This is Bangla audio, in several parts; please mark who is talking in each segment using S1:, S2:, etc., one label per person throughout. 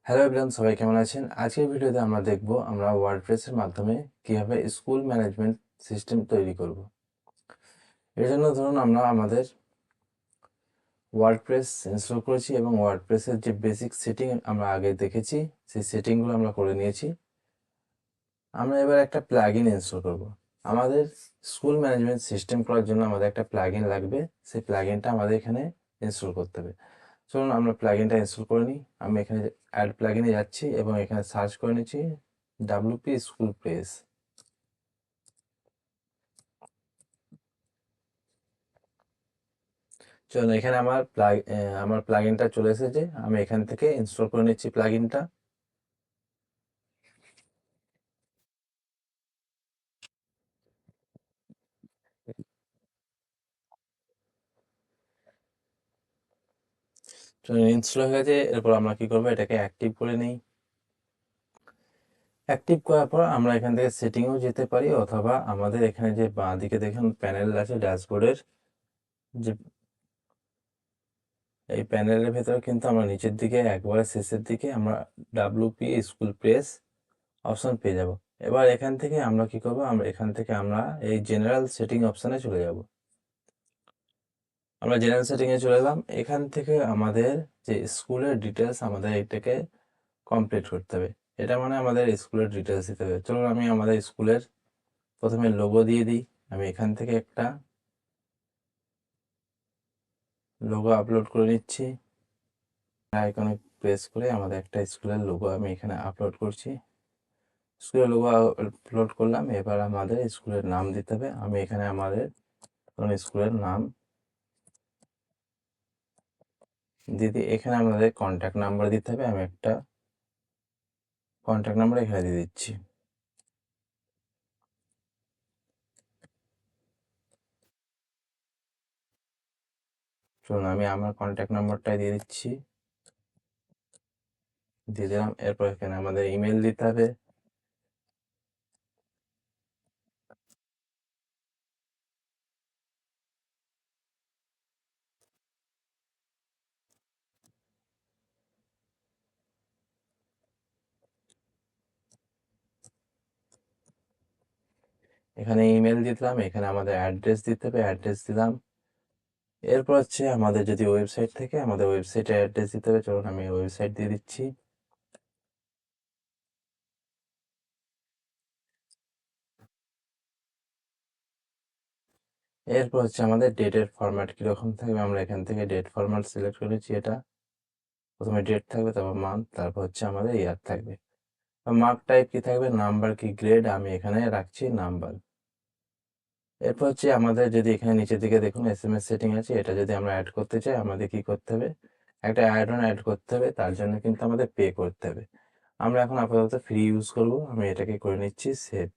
S1: হ্যালো এভরিওয়ান, সবাই কেমন আছেন? আজকের ভিডিওতে আমরা দেখব আমরা ওয়ার্ডপ্রেসের মাধ্যমে কিভাবে স্কুল ম্যানেজমেন্ট সিস্টেম তৈরি করব। এর জন্য ধরুন আমরা আমাদের ওয়ার্ডপ্রেস ইনস্টল করেছি এবং ওয়ার্ডপ্রেসের যে বেসিক সেটিং আমরা আগে দেখেছি সেই সেটিংগুলো আমরা করে নিয়েছি। আমরা এবার একটা প্লাগইন ইনস্টল করব। আমাদের স্কুল ম্যানেজমেন্ট সিস্টেম করার জন্য আমাদের একটা প্লাগইন লাগবে। সেই প্লাগইনটা আমাদের এখানে ইনস্টল করতে হবে। চলুন আমরা প্লাগইনটা ইনস্টল করে নিই। আমি এখানে অ্যাড প্লাগইনে যাচ্ছি এবং এখানে সার্চ করে নিচ্ছি WP স্কুল প্রেস। চলুন এখানে আমার প্লাগইনটা চলে এসেছে। আমি এখান থেকে ইনস্টল করে নিচ্ছি প্লাগইনটা। চলুন ইনস্টল হয়ে গেছে। এরপর আমরা কি করবো, এটাকে অ্যাক্টিভ করে নিই। অ্যাক্টিভ করার পর আমরা এখান থেকে সেটিংও যেতে পারি, অথবা আমাদের এখানে যে বাঁ দিকে দেখুন প্যানেল আছে ড্যাশবোর্ডের, যে এই প্যানেলের ভেতরে কিন্তু আমরা নিচের দিকে একবারে শেষের দিকে আমরা WP স্কুল প্রেস অপশন পেয়ে যাব। এবার এখান থেকে আমরা কি করব, আমরা এই জেনারেল সেটিং অপশনে চলে যাব। আমরা জেনারেল সেটিংয়ে চলে এলাম। এখান থেকে আমাদের যে স্কুলের ডিটেলস আমাদের এটাকে কমপ্লিট করতে হবে। এটা মানে আমাদের স্কুলের ডিটেলস দিতে হবে। চলুন আমি আমাদের স্কুলের প্রথমে লোগো দিয়ে দিই। আমি এখান থেকে একটা লোগো আপলোড করে নিচ্ছি। আইকনে প্রেস করে আমাদের একটা স্কুলের লোগো আমি এখানে আপলোড করছি। স্কুলের লোগো আপলোড করলাম। এবার আমাদের স্কুলের নাম দিতে হবে। আমি এখানে আমাদের স্কুলের নাম দিদি, এখানে আমাদের কন্ট্যাক্ট নাম্বার দিতে হবে। আমি একটা কন্ট্যাক্ট নাম্বার এখানে দিয়ে দিচ্ছি। চলুন আমি আমার কন্ট্যাক্ট নাম্বারটাই দিয়ে দিচ্ছি, দিয়ে দিলাম। এরপর এখানে আমাদের ইমেল দিতে হবে। এখানে ইমেল দিলাম, এখানে আমাদের অ্যাড্রেস দিতে হবে, অ্যাড্রেস দিলাম। এরপর হচ্ছে আমাদের যদি ওয়েবসাইট থেকে আমাদের ওয়েবসাইটের অ্যাড্রেস দিতে হবে। চলুন আমি ওয়েবসাইট দিয়ে দিচ্ছি। এরপর হচ্ছে আমাদের ডেটের ফরম্যাট কীরকম থাকবে, আমরা এখান থেকে ডেট ফরম্যাট সিলেক্ট করেছি। এটা প্রথমে ডেট থাকবে, তারপর মান্থ, তারপর হচ্ছে আমাদের ইয়ার থাকবে। মার্ক টাইপ কি থাকবে, নাম্বার কি গ্রেড, আমি এখানে রাখছি নাম্বার। এরপর হচ্ছে আমাদের যদি এখানে নিচের দিকে দেখুন SMS সেটিং আছে, এটা যদি আমরা অ্যাড করতে চাই আমাদের কি করতে হবে, একটা অ্যাড অন অ্যাড করতে হবে। তার জন্য কিন্তু আমাদের পে করতে হবে। আমরা এখন আপাতত ফ্রি ইউজ করব। আমি এটাকে করে নিচ্ছি সেভ।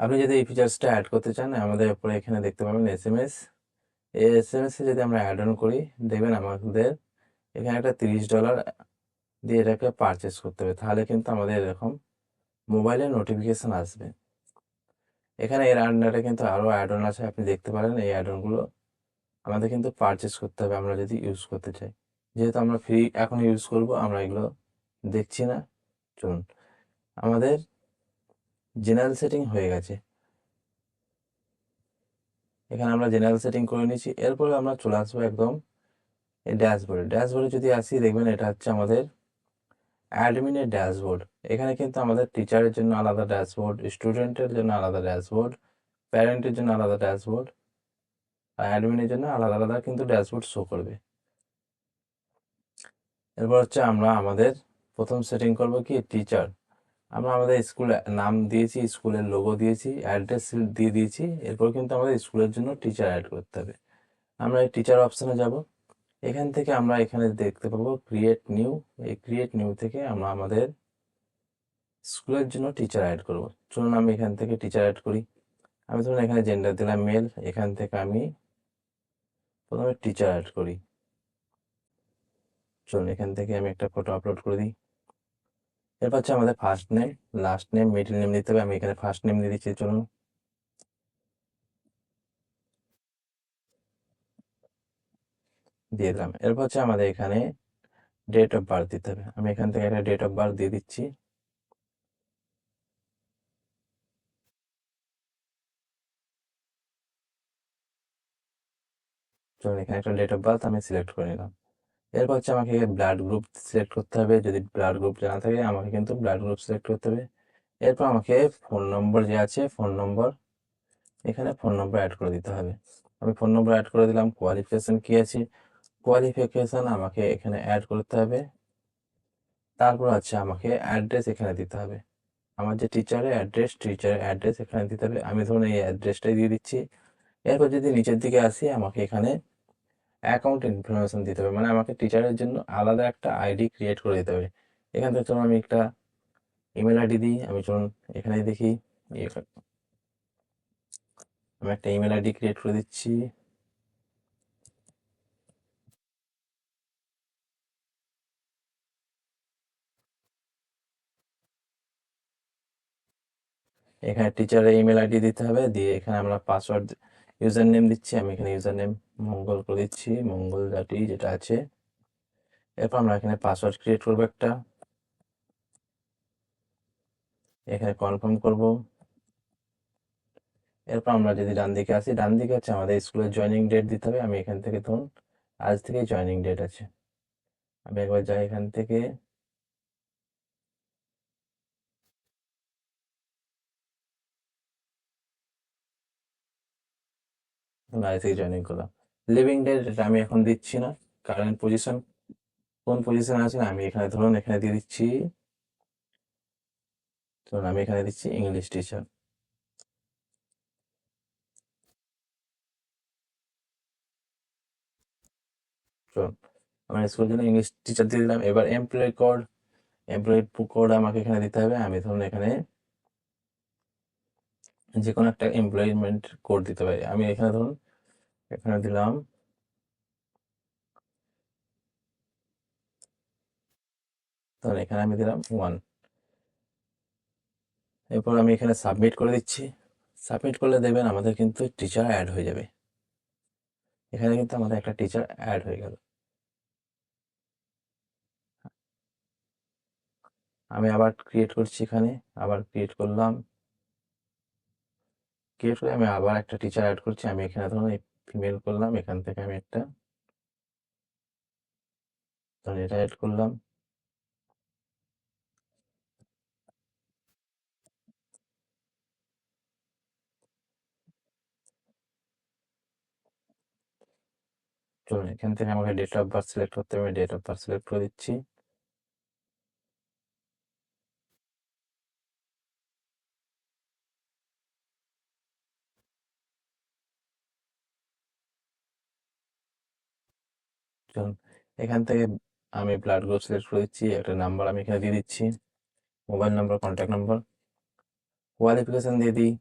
S1: আপনি যদি এই ফিচার্সটা অ্যাড করতে চান আমাদের উপরে এখানে দেখতে পাবেন SMS। এই SMS এ যদি আমরা অ্যাড অন করি, দেখবেন আমাদের এখানে একটা $30 দিয়ে এটাকে পারচেস করতে হবে। তাহলে কিন্তু আমাদের এরকম মোবাইলে নোটিফিকেশন আসবে। এখানে এর আন্ডারে কিন্তু আরও অ্যাড অন আছে, আপনি দেখতে পারেন। এই অ্যাড অনগুলো আমাদের কিন্তু পারচেস করতে হবে আমরা যদি ইউজ করতে চাই। যেহেতু আমরা ফ্রি এখন ইউজ করব, আমরা এগুলো দেখছি না। চলুন, আমাদের জেনারেল সেটিং হয়ে গেছে। এখানে আমরা জেনারেল সেটিং করে নিয়েছি। এরপরে আমরা চলে আসবো একদম এই ড্যাশবোর্ডে। ড্যাশবোর্ডে যদি আসি, দেখবেন এটা হচ্ছে আমাদের অ্যাডমিনের ড্যাশবোর্ড। এখানে কিন্তু আমাদের টিচারের জন্য আলাদা ড্যাশবোর্ড, স্টুডেন্টের জন্য আলাদা ড্যাশবোর্ড, প্যারেন্টের জন্য আলাদা ড্যাশবোর্ড, আর অ্যাডমিনের জন্য আলাদা আলাদা কিন্তু ড্যাশবোর্ড শো করবে। এরপর হচ্ছে আমরা আমাদের প্রথম সেটিং করব কি, টিচার। আমরা আমাদের স্কুলের নাম দিয়েছি, স্কুলের লোগো দিয়েছি, অ্যাড্রেস দিয়ে দিয়েছি। এরপর কিন্তু আমাদের স্কুলের জন্য টিচার অ্যাড করতে হবে। আমরা এই টিচার অপশানে যাব। এখান থেকে আমরা এখানে দেখতে পাবো ক্রিয়েট নিউ। এই ক্রিয়েট নিউ থেকে আমরা আমাদের স্কুলের জন্য টিচার অ্যাড করব। চলুন আমি এখান থেকে টিচার অ্যাড করি। আমি ধরুন এখানে জেন্ডার দিলাম মেল। এখান থেকে আমি প্রথমে টিচার অ্যাড করি। চলুন এখান থেকে আমি একটা ফটো আপলোড করে দিই। এরপর হচ্ছে আমাদের first name, last name, middle name দিতে হবে। আমি এখানে ফার্স্ট নেম দিয়ে দিচ্ছি। চলুন দিয়ে দিলাম। এরপর হচ্ছে আমাদের এখানে ডেট অফ বার্থ দিতে হবে। আমি এখান থেকে একটা ডেট অফ বার্থ দিয়ে দিচ্ছি। চলুন এখানে একটা ডেট অফ বার্থ আমি সিলেক্ট করে নিলাম। এরপর হচ্ছে আমাকে ব্লাড গ্রুপ সিলেক্ট করতে হবে। যদি ব্লাড গ্রুপ জানা থাকে আমাকে কিন্তু ব্লাড গ্রুপ সিলেক্ট করতে হবে। এরপর আমাকে ফোন নম্বর যে আছে ফোন নম্বর, এখানে ফোন নম্বর অ্যাড করে দিতে হবে। আমি ফোন নম্বর অ্যাড করে দিলাম। কোয়ালিফিকেশন কি আছে? কোয়ালিফিকেশন আমাকে এখানে অ্যাড করতে হবে। তারপর হচ্ছে আমাকে অ্যাড্রেস এখানে দিতে হবে। আমার যে টিচারের অ্যাড্রেস এখানে দিতে হবে। আমি ধরুন এই অ্যাড্রেসটাই দিয়ে দিচ্ছি। এরপর যদি নিচের দিকে আসি আমাকে এখানে অ্যাকাউন্ট ইনফরমেশন দিতে হবে। মানে আমাকে টিচারের জন্য আলাদা একটা আইডি ক্রিয়েট করে দিতে হবে। এখান থেকে চলুন আমি একটা ইমেল আইডি দিই। আমি চলুন এখানে দেখি, আমি একটা ইমেল আইডি ক্রিয়েট করে দিচ্ছি। এখানে টিচারের ইমেল আইডি দিতে হবে। দিয়ে এখানে আমরা পাসওয়ার্ড ইউজার নেম দিচ্ছি। আমি এখানে ইউজার নেম মঙ্গল করে দিচ্ছি, মঙ্গল জাতি যেটা আছে। এরপর আমরা এখানে পাসওয়ার্ড ক্রিয়েট করবো একটা। এখানে কনফার্ম করব। এরপর আমরা যদি ডান দিকে আসি, ডান দিকে হচ্ছে আমাদের স্কুলের জয়েনিং ডেট দিতে হবে। আমি এখান থেকে ধরুন আজ থেকে জয়েনিং ডেট আছে। আমি একবার যাই এখান থেকে, আজ থেকে জয়েনিং করলাম। লিভিং ডেট এটা আমি এখন দিচ্ছি না। কারেন্ট পজিশন, কোন পজিশনে আছেন আমি এখানে ধরুন এখানে দিয়ে দিচ্ছি। ধরুন আমি এখানে দিচ্ছি ইংলিশ টিচার। চলুন আমার স্কুলের জন্য ইংলিশ টিচার দিয়ে দিলাম। এবার এমপ্লয়ি কোড আমাকে এখানে দিতে হবে। আমি ধরুন এখানে যে কোনো একটা এমপ্লয়মেন্ট কোড দিতে পারি। আমি এখানে ধরুন এখানে দিলাম, ধরুন এখানে আমি দিলাম 1। এরপর আমি এখানে সাবমিট করে দিচ্ছি। সাবমিট করলে দেখবেন আমাদের কিন্তু টিচার অ্যাড হয়ে যাবে। এখানে কিন্তু আমাদের একটা টিচার অ্যাড হয়ে গেল। আমি আবার ক্রিয়েট করছি এখানে, আবার ক্রিয়েট করলাম। ক্রিয়েট করে আমি আবার একটা টিচার অ্যাড করছি। আমি এখানে ধরুন ফিমেল করলাম। এখান থেকে আমি একটা ধরুন এটা অ্যাড করলাম। চলুন এখান থেকে আমাকে ডেট অফ বার্থ সিলেক্ট করতে হবে। ডেট অফ বার্থ সিলেক্ট করে দিচ্ছি। চলুন এখান থেকে আমি ব্লাড গ্রুপ সিলেক্ট করে দিচ্ছি। একটা নাম্বার আমি এখানে দিয়ে দিচ্ছি, mobile number, contact number. Qualification দিয়ে দিই।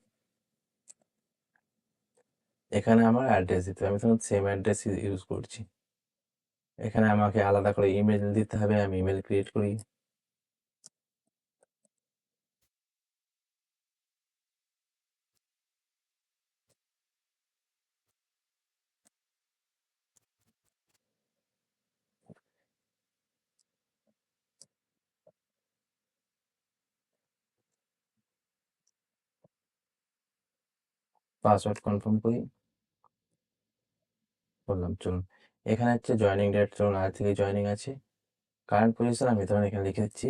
S1: এখানে আমার অ্যাড্রেস দিতে হবে। আমি তখন সেম অ্যাড্রেস ইউজ করছি। এখানে আমাকে আলাদা করে ইমেল দিতে হবে। আমি ইমেল ক্রিয়েট করি। পাসওয়ার্ড কনফার্ম করি, করলাম। চলুন এখানে হচ্ছে জয়েনিং ডেট, চলুন আজ থেকে জয়েনিং আছে। কারেন্ট পজিশন আমি ধরুন এখানে লিখে দিচ্ছি।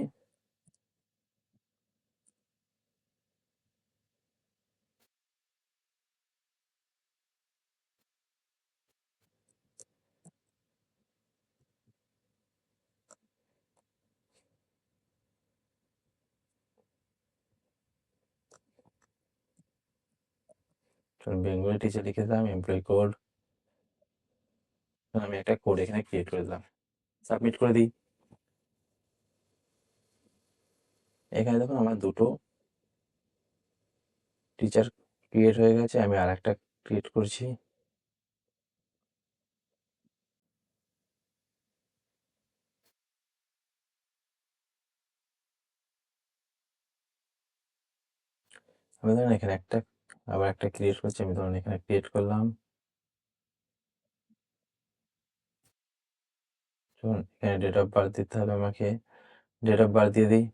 S1: চলুন বেঙ্গলি টিচার লিখে দিলাম। এমপ্লয়ি কোড, আমি একটা কোড এখানে ক্রিয়েট করে দিলাম। সাবমিট করে দিই। এখানে দেখুন আমার দুটো টিচার ক্রিয়েট হয়ে গেছে। আমি আর একটা ক্রিয়েট করছি। আমি ধরুন এখানে একটা আবার একটা ক্রিয়েট করছি। আমি ধরুন এখানে ক্রিয়েট করলাম। ধরুন এখানে ডেট অফ বার্থ দিতে হবে আমাকে, ডেট অফ বার্থ দিয়ে দিই।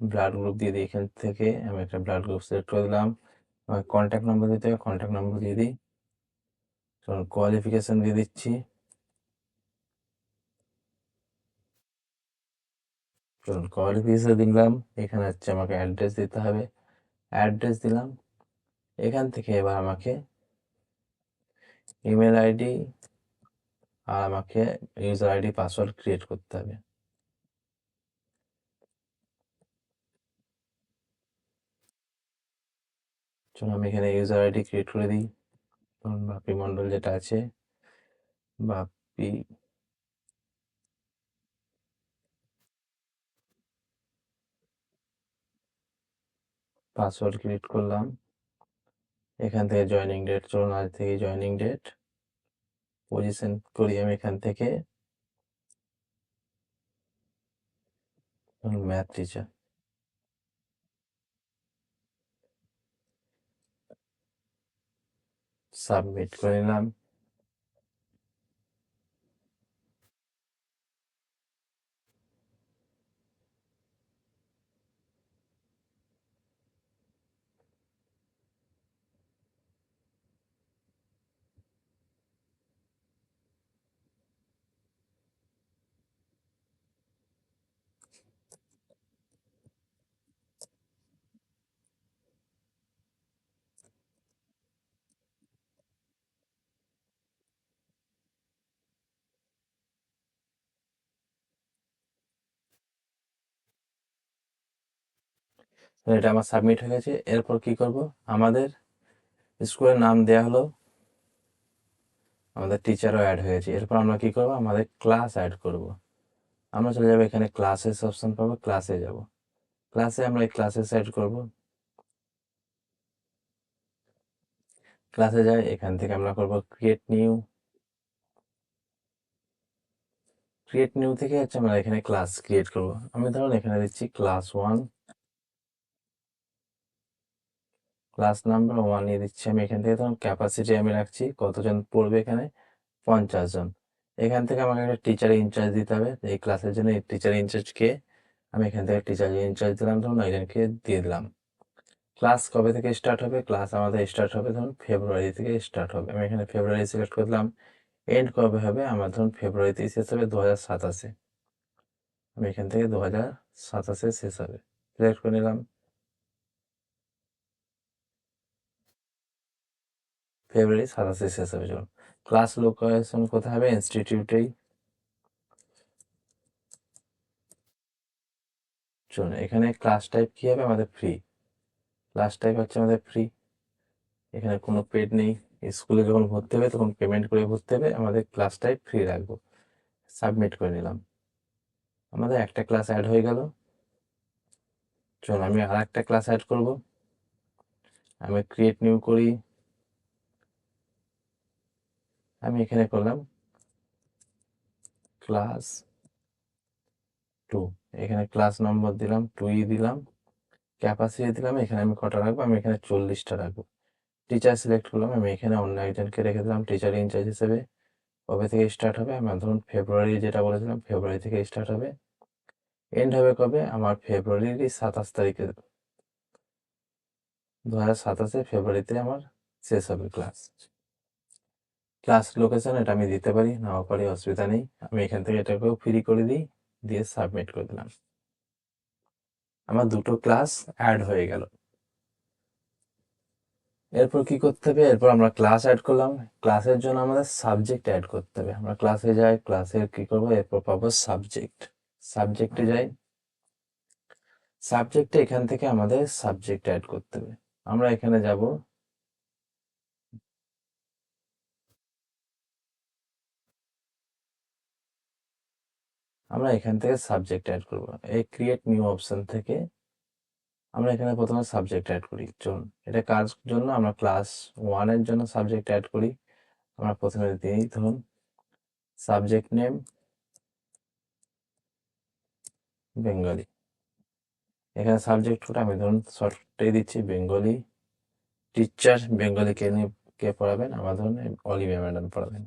S1: ব্লাড গ্রুপ দিয়ে দিই, এখান থেকে আমি একটা ব্লাড গ্রুপ সিলেক্ট করে দিলাম। আমাকে কন্ট্যাক্ট নম্বর দিতে হবে, কন্ট্যাক্ট নম্বর দিয়ে দিই। ধরুন কোয়ালিফিকেশন দিয়ে দিচ্ছি। ধরুন কোয়ালিফিকেশন দিলাম, এখানে হচ্ছে আমাকে অ্যাড্রেস দিতে হবে, অ্যাড্রেস দিলাম। এখান থেকে এবার আমাকে ইমেল আইডি আর আমাকে ইউজার আইডি পাসওয়ার্ড ক্রিয়েট করতে হবে। চলুন আমি এখানে ইউজার আইডি ক্রিয়েট করে দিই। ধরুন বাপি মণ্ডল যেটা আছে, বাপি পাসওয়ার্ড ক্রিয়েট করলাম। এখান থেকে জয়েনিং ডেট, চলুন আজ থেকে জয়েনিং ডেট পজিশন করি আমি এখান থেকে ম্যাথ টিচার। সাবমিট করে নিলাম। এটা আমার সাবমিট হয়ে গেছে। এরপর কি করব, আমাদের স্কুলের নাম দেয়া হলো, আমাদের টিচারও অ্যাড হয়েছে। এরপর আমরা কি করব, আমাদের ক্লাস অ্যাড করব। আমরা চলে যাবো এখানে ক্লাসেস অপশন পাবো, ক্লাসে যাব। ক্লাসে আমরা এই ক্লাসেস অ্যাড করব। ক্লাসে যাই, এখান থেকে আমরা করব ক্রিয়েট নিউ। ক্রিয়েট নিউ থেকে হচ্ছে আমরা এখানে ক্লাস ক্রিয়েট করব। আমি ধরুন এখানে দিচ্ছি ক্লাস 1, ক্লাস নাম্বার 1 নিয়ে দিচ্ছি আমি। এখান থেকে ধরুন ক্যাপাসিটি আমি রাখছি, কতজন পড়বে এখানে, 50 জন। এখান থেকে আমাকে একটা টিচার ইনচার্জ দিতে হবে, এই ক্লাসের জন্য এই টিচার ইনচার্জকে আমি এখান থেকে টিচার ইনচার্জ দিলাম, ধরুন একজনকে দিয়ে দিলাম। ক্লাস কবে থেকে স্টার্ট হবে, ক্লাস আমাদের স্টার্ট হবে ধরুন ফেব্রুয়ারি থেকে স্টার্ট হবে। আমি এখানে ফেব্রুয়ারি সিলেক্ট করলাম। এন্ড কবে হবে, আমার ধরুন ফেব্রুয়ারিতে শেষ হবে 2027-এ। আমি এখান থেকে 2027-এ শেষ হবে, সিলেক্ট করে নিলাম। ফেব্রুয়ারি 27-এ শেষ হবে। চলুন ক্লাস লোকেশন কোথায় হবে, ইনস্টিটিউটেই। চলুন এখানে ক্লাস টাইপ কি হবে, আমাদের ফ্রি। ক্লাস টাইপ হচ্ছে আমাদের ফ্রি, এখানে কোনো পেড নেই। স্কুলে যখন ভর্তি হবে তখন পেমেন্ট করে ভর্তি হবে, আমাদের ক্লাস টাইপ ফ্রি রাখবো। সাবমিট করে নিলাম, আমাদের একটা ক্লাস অ্যাড হয়ে গেল। চলুন আমি আর একটা ক্লাস অ্যাড করব। আমি ক্রিয়েট নিউ করি, আমি এখানে করলাম ক্লাস 2। এখানে ক্লাস নম্বর দিলাম 2 দিলাম, ক্যাপাসিটি দিলাম, এখানে আমি কটা রাখবো, আমি এখানে 40টা রাখবো। টিচার সিলেক্ট করলাম, আমি এখানে অন্য একজনকে রেখে দিলাম টিচার ইনচার্জ হিসেবে। কবে থেকে স্টার্ট হবে, আমার ধরুন ফেব্রুয়ারি যেটা বলেছিলাম ফেব্রুয়ারি থেকে স্টার্ট হবে। এন্ড হবে কবে, আমার ফেব্রুয়ারির 27 তারিখে, 2027 ফেব্রুয়ারিতে আমার শেষ হবে ক্লাস। ক্লাস লোকেশন এটা আমি দিতে পারি, নাও পারি, অসুবিধা নেই। আমি এখান থেকে এটাকেও ফ্রি করে দিই, দিয়ে সাবমিট করে দিলাম। আমার দুটো ক্লাস অ্যাড হয়ে গেল। এরপর কি করতে হবে, এরপর আমরা ক্লাস অ্যাড করলাম, ক্লাসের জন্য আমাদের সাবজেক্ট অ্যাড করতে হবে। আমরা ক্লাসে যাই, ক্লাসে কি করবো, এরপর পাবো সাবজেক্ট। সাবজেক্টে যাই, সাবজেক্টে এখান থেকে আমাদের সাবজেক্ট অ্যাড করতে হবে। আমরা এখানে যাব, আমরা এখান থেকে সাবজেক্ট অ্যাড করব। এই ক্রিয়েট নিউ অপশন থেকে আমরা এখানে প্রথমে সাবজেক্ট অ্যাড করি। চলুন এটা কার জন্য, আমরা ক্লাস 1-এর জন্য সাবজেক্ট অ্যাড করি। আমরা প্রথমে দিই ধরুন সাবজেক্ট নেম বেঙ্গলি, এখানে সাবজেক্ট কোড আমি ধরুন শর্টটাই দিচ্ছি বেঙ্গলি টিচার। বেঙ্গলি কে পড়াবেন? আমার ধরুন অলিভিয়া ম্যাডাম পড়াবেন।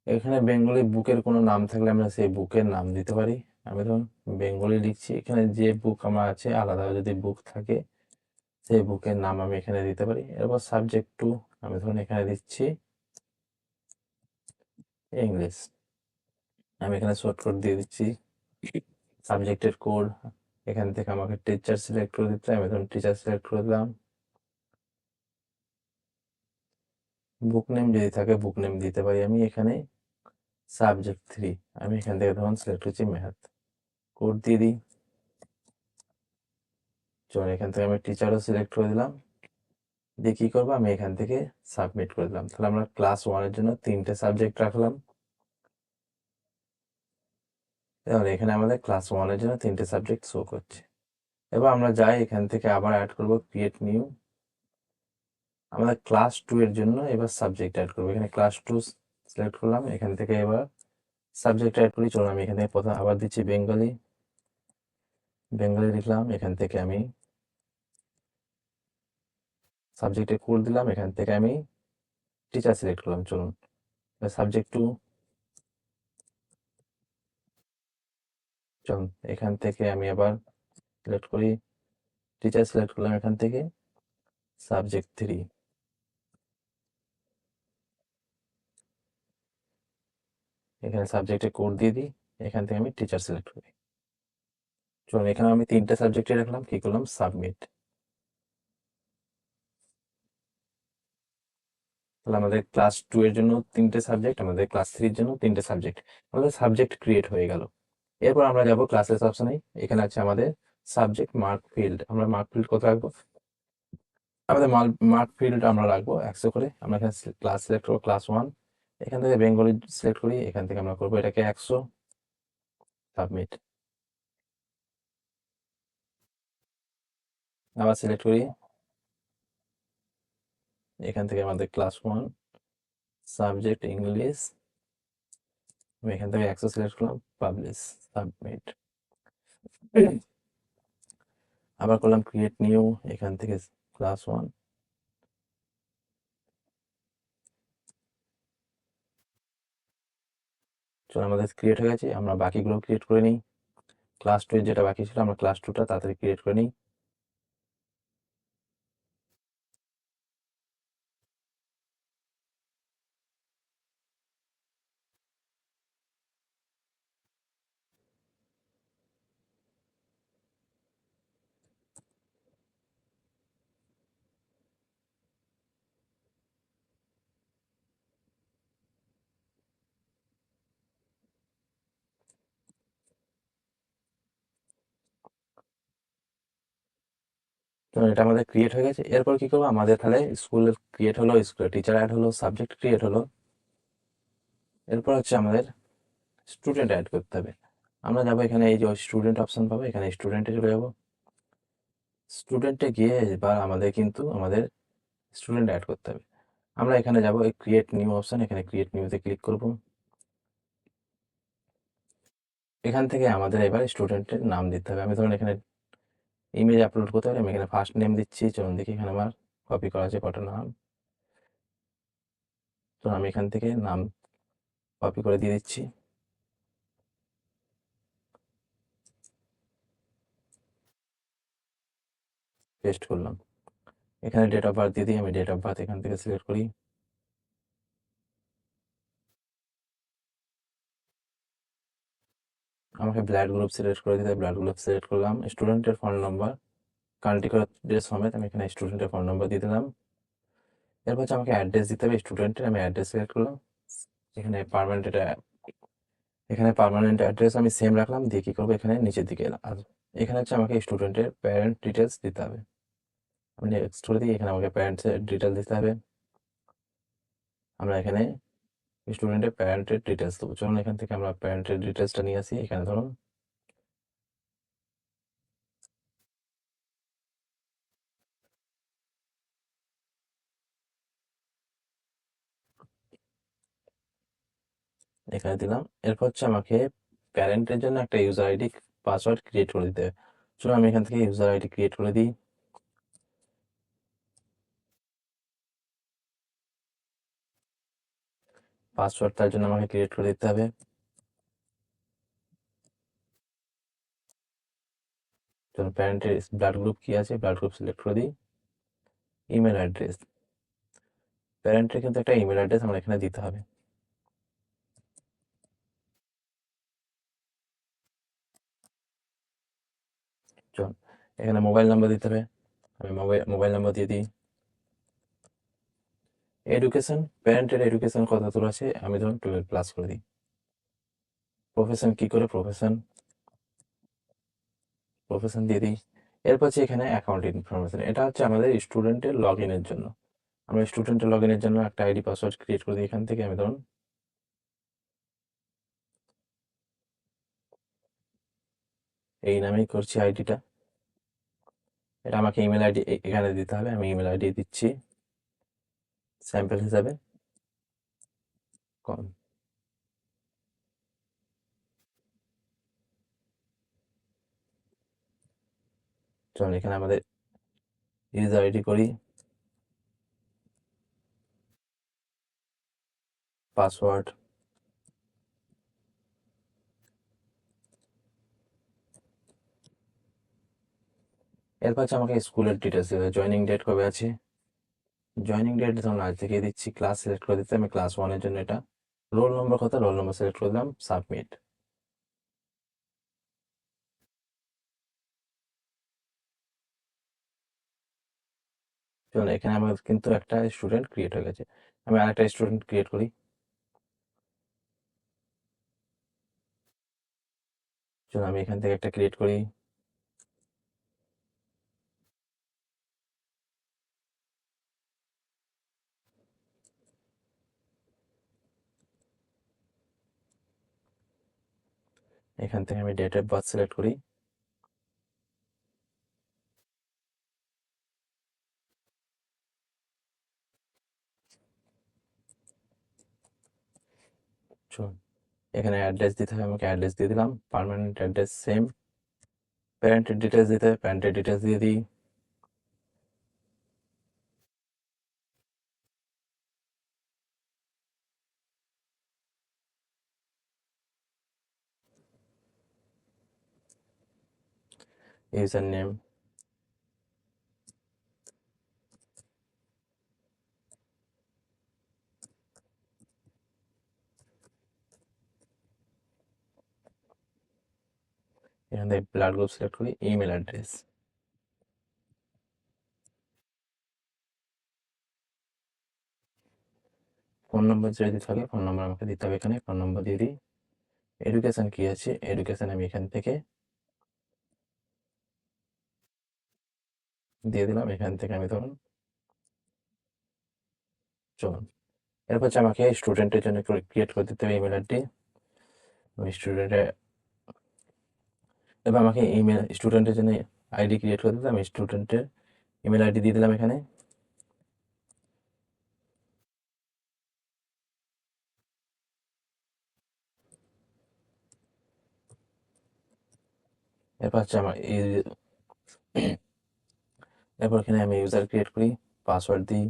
S1: এখানে বেঙ্গলি বুকের কোনো নাম থাকলে আমরা সেই বুকের নাম দিতে পারি। আমি ধরুন বেঙ্গলি লিখছি, এখানে যে বুক আমার আছে আলাদা যদি বুক থাকে সেই বুকের নাম আমি এখানে দিতে পারি। এরপর সাবজেক্ট টু আমি ধরুন এখানে দিচ্ছি ইংলিশ। আমি এখানে শর্টকাট দিয়ে দিচ্ছি সাবজেক্টের কোড। এখান থেকে আমাকে টিচার সিলেক্ট করে দিতে হবে, আমি ধরুন টিচার সিলেক্ট করে দিলাম। বুক নেম যদি থাকে বুক নেম দিতে পারি আমি এখানে। সাবজেক্ট থ্রি আমি এখান থেকে ধরুন সিলেক্ট করছি ম্যাথ, কোড দিয়ে দিই। চলুন এখান থেকে আমি টিচারও সিলেক্ট করে দিলাম। দিয়ে কী করবো, আমি এখান থেকে সাবমিট করে দিলাম। তাহলে আমরা ক্লাস ওয়ানের জন্য 3টে সাবজেক্ট রাখলাম। এবার এখানে আমাদের ক্লাস ওয়ানের জন্য 3টে সাবজেক্ট শো করছে। এবার আমরা যাই এখান থেকে আবার অ্যাড করব ক্রিয়েট নিউ। আমাদের ক্লাস টু এর জন্য এবার সাবজেক্ট অ্যাড করবো। এখানে ক্লাস টু সিলেক্ট করলাম, এখান থেকে এবার সাবজেক্ট অ্যাড করি। চলুন আমি এখান থেকে প্রথম আবার দিচ্ছি বেঙ্গলি। বেঙ্গলি লিখলাম, এখান থেকে আমি সাবজেক্টে কোড দিলাম, এখান থেকে আমি টিচার সিলেক্ট করলাম। চলুন সাবজেক্ট টু, চলুন এখান থেকে আমি আবার সিলেক্ট করি টিচার সিলেক্ট করলাম, এখান থেকে সাবজেক্ট থ্রি। এখানে সাবজেক্টে কোড দিয়ে দিই, এখান থেকে আমি টিচার সিলেক্ট করি। চলুন এখানে আমি 3টে সাবজেক্টে রাখলাম, কি করলাম সাবমিট। তাহলে আমাদের ক্লাস টু এর জন্য 3টে সাবজেক্ট, আমাদের ক্লাস থ্রির জন্য 3টে সাবজেক্ট, আমাদের সাবজেক্ট ক্রিয়েট হয়ে গেল। এরপর আমরা যাব ক্লাসেস অপশনে। এখানে আছে আমাদের সাবজেক্ট মার্ক ফিল্ড। আমরা মার্ক ফিল্ড কত রাখবো? আমাদের মার্ক ফিল্ড আমরা রাখবো 100 করে। আমরা এখানে ক্লাস সিলেক্ট করবো ক্লাস ওয়ান, এখান থেকে বেঙ্গলি সিলেক্ট করি, এখান থেকে আমরা করবো এটাকে 100, সাবমিট। আবার সিলেক্ট করি, এখান থেকে আমাদের ক্লাস ওয়ান সাবজেক্ট ইংলিশ, আমি এখান থেকে 100 সিলেক্ট করলাম, পাবলিশ, সাবমিট। আবার করলাম ক্রিয়েট নিউ, এখান থেকে ক্লাস ওয়ান। চলো আমাদের ক্রিয়েট হয়ে গেছে, আমরা বাকিগুলো ক্রিয়েট করে নিই। ক্লাস টু এর যেটা বাকি ছিল আমরা ক্লাস টুটা তাড়াতাড়ি ক্রিয়েট করে নিই। তো এটা আমাদের ক্রিয়েট হয়ে গেছে। এরপর কি করবো, আমাদের তাহলে স্কুল ক্রিয়েট হলো, স্কুলের টিচার অ্যাড হলো, সাবজেক্ট ক্রিয়েট হলো। এরপর হচ্ছে আমাদের স্টুডেন্ট অ্যাড করতে হবে। আমরা যাবো এখানে, এই যে স্টুডেন্ট অপশন পাবো, এখানে স্টুডেন্টে চলে যাবো। স্টুডেন্টে গিয়ে এবার আমাদের কিন্তু আমাদের স্টুডেন্ট অ্যাড করতে হবে। আমরা এখানে যাবো এই ক্রিয়েট নিউ অপশন, এখানে ক্রিয়েট নিউতে ক্লিক করব। এখান থেকে আমাদের এবার স্টুডেন্টের নাম দিতে হবে। আমি ধরুন এখানে ইমেজ আপলোড করতে হবে, আমি এখানে ফার্স্ট নেম দিচ্ছি। চলুন দেখি এখানে আমার কপি করা আছে কটা নাম। তো আমি এখান থেকে নাম কপি করে দিয়ে দিচ্ছি। পেস্ট করলাম। এখানে ডেট অফ বার্থ দিয়ে দিই, আমি ডেট অফ বার্থ এখান থেকে সিলেক্ট করি। আমাকে ব্লাড গ্রুপ সিলেক্ট করে দিতে হবে, ব্লাড গ্রুপ সিলেক্ট করলাম। স্টুডেন্টের ফোন নাম্বার কান্ট্রি ড্রেস সমেত আমি এখানে স্টুডেন্টের ফোন নাম্বার দিয়ে দিলাম। এরপর হচ্ছে আমাকে অ্যাড্রেস দিতে হবে স্টুডেন্টের, আমি অ্যাড্রেস সিলেক্ট করলাম। এখানে পার্মানেন্ট এখানে পার্মানেন্ট অ্যাড্রেস আমি সেম রাখলাম। দিয়ে কী করবো, এখানে নিচের দিকে আর এখানে হচ্ছে আমাকে স্টুডেন্টের প্যারেন্ট ডিটেলস দিতে হবে। আমি নেক্সট করে দিই, এখানে আমাকে প্যারেন্টসের ডিটেলস দিতে হবে। আমরা এখানে স্টুডেন্টের প্যারেন্টের ডিটেলস দেবো। চলুন এখান থেকে আমরা প্যারেন্টের ডিটেলসটা নিয়ে আসি। এখানে ধরুন এখানে দিলাম। এরপর হচ্ছে আমাকে প্যারেন্টের জন্য একটা ইউজার আইডি পাসওয়ার্ড ক্রিয়েট করে দিতে হবে। চলো আমি এখান থেকে ইউজার আইডি ক্রিয়েট করে দিই। পাসওয়ার্ড তার জন্য আমাকে ক্রিয়েট করে দিতে হবে। চলো প্যারেন্টের ব্লাড গ্রুপ কি আছে, ব্লাড গ্রুপ সিলেক্ট করে দিই। ইমেল অ্যাড্রেস, প্যারেন্টের কিন্তু একটা ইমেল অ্যাড্রেস আমার এখানে দিতে হবে। চল এখানে মোবাইল নাম্বার দিতে হবে, আমি মোবাইল নাম্বার দিয়ে দিই। এডুকেশন, প্যারেন্টের এডুকেশন কত দূর আছে, আমি ধরুন 12+ করে দিই। প্রফেশন কি করে, প্রফেশন দিয়ে দিই। এরপর হচ্ছে এখানে অ্যাকাউন্ট ইনফরমেশন, এটা হচ্ছে আমাদের স্টুডেন্টের লগ ইনের জন্য। আমরা স্টুডেন্টের লগ ইনের জন্য একটা আইডি পাসওয়ার্ড ক্রিয়েট করে দিই এখান থেকে। আমি ধরুন এই নামেই করছি আইডিটা। এটা আমাকে ইমেল আইডি এখানে দিতে হবে, আমি ইমেল আইডি দিচ্ছি স্যাম্পল হিসাবে। কম চলুন এখানে আমাদের ইউজার আইডি করি, পাসওয়ার্ড, এরপর হচ্ছে আমাকে স্কুলের ডিটেলস দিতে হবে। জয়নিং ডেট কবে আছে, জয়নিং ডেট ধরুন আজ থেকে দিচ্ছি। ক্লাস সিলেক্ট করে দিতে, আমি ক্লাস 1-এর জন্য এটা। রোল নম্বর কত, রোল নম্বর সিলেক্ট করে দিলাম, সাবমিট। চলুন এখানে আমার কিন্তু একটা স্টুডেন্ট ক্রিয়েট হয়ে গেছে। আমি আরেকটা স্টুডেন্ট ক্রিয়েট করি। চলুন আমি এখান থেকে একটা ক্রিয়েট করি। এখান থেকে আমি ডেট অফ বার্থ সিলেক্ট করি। চলুন এখানে অ্যাড্রেস দিতে হবে, আমাকে অ্যাড্রেস দিয়ে দিলাম, পার্মানেন্ট অ্যাড্রেস সেম। প্যারেন্টের ডিটেলস দিতে হবে, প্যারেন্টের ডিটেলস দিয়ে দিই। ইউজার নেম, এখান থেকে ব্লাড গ্রুপ সিলেক্ট করি, ইমেল অ্যাড্রেস, ফোন নম্বর যদি থাকে ফোন নম্বর আমাকে দিতে হবে, এখানে ফোন নম্বর দিয়ে দিই। এডুকেশন কি আছে, এডুকেশন আমি এখান থেকে দিয়ে দিলাম। এখান থেকে আমি ধরুন চলুন এরপর হচ্ছে আমাকে স্টুডেন্টের জন্য ক্রিয়েট করে দিতে হবে ইমেল আইডি। আমি স্টুডেন্টের, এবার আমাকে ইমেল স্টুডেন্টের জন্য আইডি ক্রিয়েট করে দিতে, আমি স্টুডেন্টের ইমেল আইডি দিয়ে দিলাম এখানে। এরপর হচ্ছে আমার এরপর এখানে আমি ইউজার ক্রিয়েট করি, পাসওয়ার্ড দিই।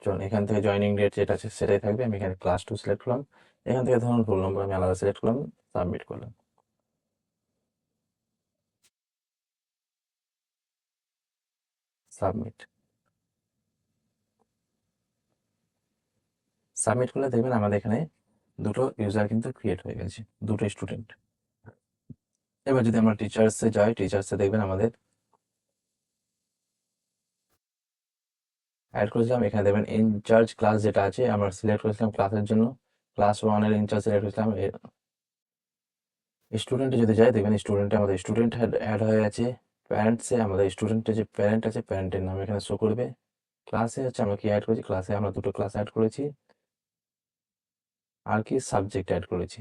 S1: চলুন এখান থেকে জয়নিং ডেট যেটা আছে সেটাই থাকবে, আমি এখানে ক্লাস 2 সিলেক্ট করলাম। এখান থেকে ধরুন রোল নম্বর আমি আলাদা সিলেক্ট করলাম, সাবমিট করলাম। সাবমিট, সাবমিট করলে দেখবেন আমাদের এখানে দুটো ইউজার কিন্তু ক্রিয়েট হয়ে গেছে, দুটো স্টুডেন্ট। এবার যদি আমরা টিচার্সে যাই, টিচার্সে দেখবেন আমাদের অ্যাড করেছিলাম। এখানে দেখবেন ইনচার্জ ক্লাস যেটা আছে আমরা সিলেক্ট করেছিলাম ক্লাসের জন্য, ক্লাস 1-এর ইনচার্জ সিলেক্ট করেছিলাম। স্টুডেন্টে যদি যাই দেখবেন স্টুডেন্টে আমাদের স্টুডেন্ট অ্যাড হয়ে আছে। প্যারেন্টসে আমাদের স্টুডেন্টের যে প্যারেন্ট আছে প্যারেন্টের নাম এখানে শো করবে। ক্লাসে হচ্ছে আমরা কি অ্যাড করেছি, ক্লাসে আমরা দুটো ক্লাস অ্যাড করেছি, আর কি সাবজেক্ট অ্যাড করেছি।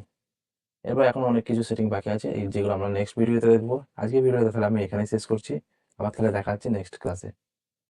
S1: এবার এখন অনেক কিছু সেটিং বাকি আছে, এই যেগুলো আমরা নেক্সট ভিডিওতে দেখবো। আজকে ভিডিওতে তাহলে আমি এখানেই শেষ করছি, আবার তাহলে দেখা হচ্ছে নেক্সট ক্লাসে।